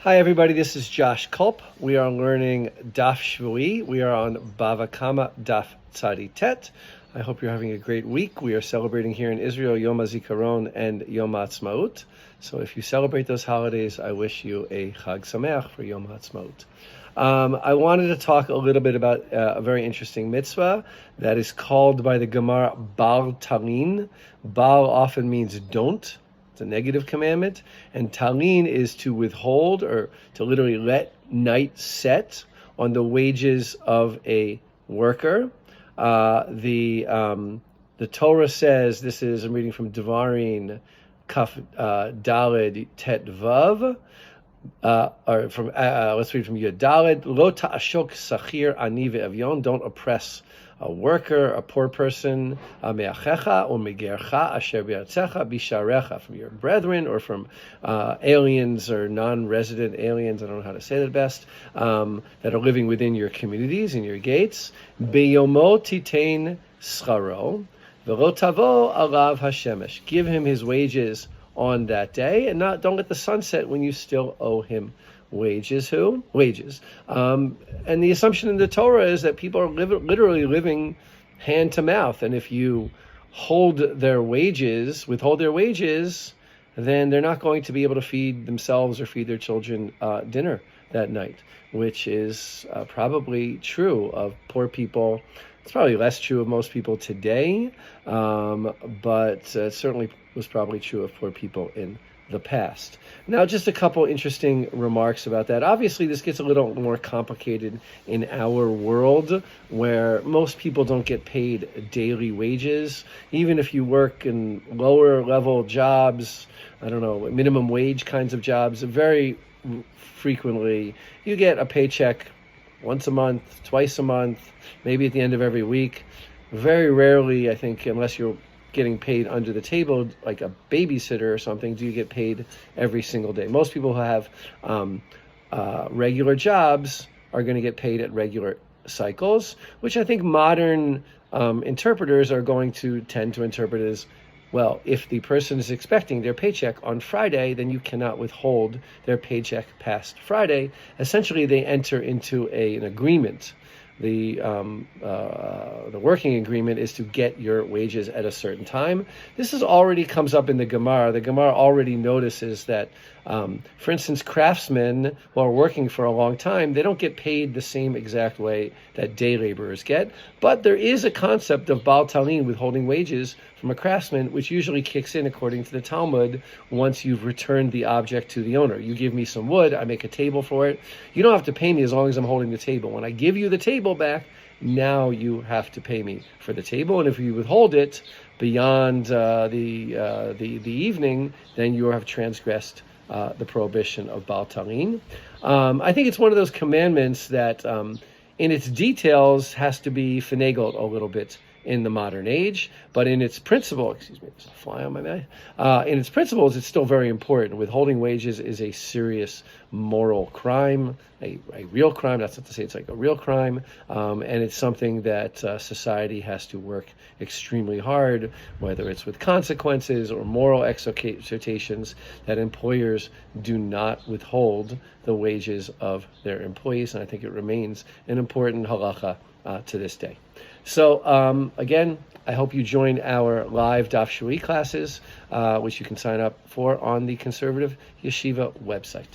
Hi everybody, this is Josh Culp. We are learning Daf Shvui. We are on Bava Kamma Daf Tzadi Tet. I hope you're having a great week. We are celebrating here in Israel Yom HaZikaron and Yom HaAtzmaut. So if you celebrate those holidays, I wish you a Chag Sameach for Yom HaAtzmaut. I wanted to talk a little bit about a very interesting mitzvah that is called by the Gemara Bal Talin. Bal often means don't. It's a negative commandment, and talin is to withhold or to literally let night set on the wages of a worker. The Torah says, I'm reading from Devarim, Kaf Daled Tet Vav, let's read from Yud Daled, Lo ta'ashok sachir ani ve'avyon, don't oppress a worker, a poor person, me'achecha or megercha asher b'yatzecha bisharecha, from your brethren or from aliens or non-resident aliens, I don't know how to say that best, that are living within your communities and your gates. Beyomo titain scharo, v'lo tavo alav hashemesh. Give him his wages on that day, and don't let the sun set when you still owe him wages. And the assumption in the Torah is that people are literally living hand to mouth, and if you withhold their wages, then they're not going to be able to feed themselves or feed their children dinner that night, which is probably true of poor people. It's probably less true of most people today, but it certainly was probably true of poor people in the past. Now, just a couple interesting remarks about that. Obviously, this gets a little more complicated in our world, where most people don't get paid daily wages. Even if you work in lower level jobs, I don't know, minimum wage kinds of jobs, very frequently you get a paycheck once a month, twice a month, maybe at the end of every week. Very rarely, I think, unless you're getting paid under the table, like a babysitter or something, do you get paid every single day. Most people who have regular jobs are going to get paid at regular cycles, which I think modern interpreters are going to tend to interpret as, well, if the person is expecting their paycheck on Friday, then you cannot withhold their paycheck past Friday. Essentially, they enter into an agreement. The working agreement is to get your wages at a certain time. This already comes up in the Gemara. The Gemara already notices that, for instance, craftsmen who are working for a long time, they don't get paid the same exact way that day laborers get. But there is a concept of Baal Talin, withholding wages from a craftsman, which usually kicks in, according to the Talmud, once you've returned the object to the owner. You give me some wood, I make a table for it. You don't have to pay me as long as I'm holding the table. When I give you the table back, now you have to pay me for the table, and if you withhold it beyond the evening, then you have transgressed the prohibition of Baal Talin. I think it's one of those commandments that, in its details, has to be finagled a little bit in the modern age, but in its principle, there's a fly on my mouth. In its principles, it's still very important. Withholding wages is a serious moral crime, a real crime. That's not to say it's like a real crime, and it's something that society has to work extremely hard, whether it's with consequences or moral exhortations, that employers do not withhold the wages of their employees, and I think it remains an important halacha to this day. So again, I hope you join our live Daf Shui classes, which you can sign up for on the Conservative Yeshiva website.